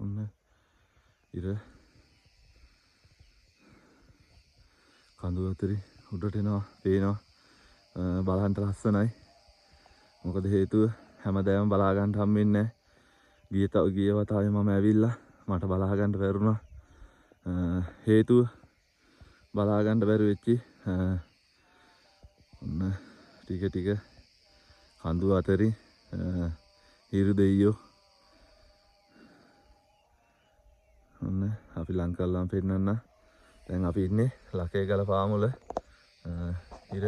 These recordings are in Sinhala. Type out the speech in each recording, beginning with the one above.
ඔන්න ඉර කඳු අතරේ උඩට එනවා පේනවා බලන්න ලස්සනයි. මොකද හේතුව හැමදාම බලා ගන්න හම්බෙන්නේ නැහැ. ගිය වතාවේ මම ඇවිල්ලා මට බලා ගන්න බැරුණා. හේතුව බලා ගන්න බැරි වෙච්චි ඔන්න ටික ටික කඳු අතරේ හිරු දෙයියෝ ඔන්න අපි ලං කරලාම පෙන්නන්න. දැන් අපි ඉන්නේ ලකේ ගල පාමුල ඉර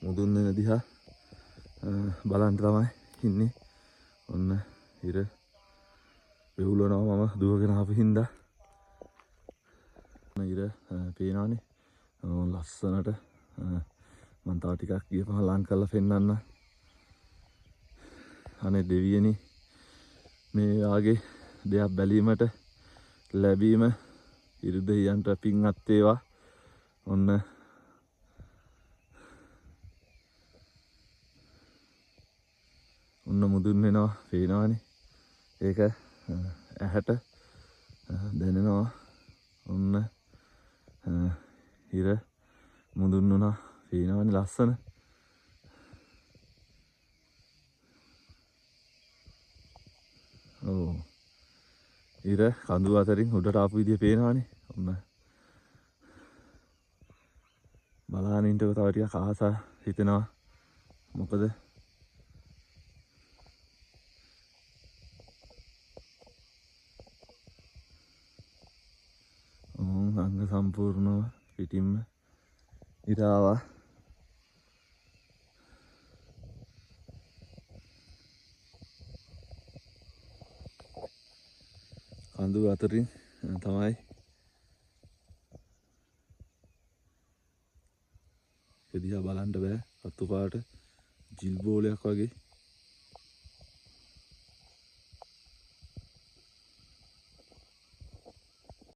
මුදුන් වෙන දිහා බලන්න තමයි ඉන්නේ. ඔන්න ඉර වෙවුලනවා මම දුවගෙන ආපු හින්දා. ඉර පේනවනේ ලස්සනට. මම තව ටිකක් ගියපහම ලං කරලා පෙන්නන්න. අනේ දෙවියනි මේ වාගේ දෙයක් බැලීමට ලැබීම ඉරු දෙවියන්ට පින්වත් වේවා. ඔන්න මුදුන් වෙනවා පේනවනේ. ඒක ඇහැට දැනෙනවා. ඔන්න ඉර මුදුන් වුණා පේනවනේ ලස්සන. ඔව් ඉර කඳු අතරින් උඩට ආපු විදිය පේනවනේ. ඔන්න බලාගෙන ඉන්නකො තව ටිකක් ආස හිතෙනවා. මොකද අංග සම්පූර්ණව පිටින්ම ඉර ආවා. කඳු අතරින් තමයි එදිහා බලන්න බෑ. රතු පාට ජිල් බෝලයක් වගේ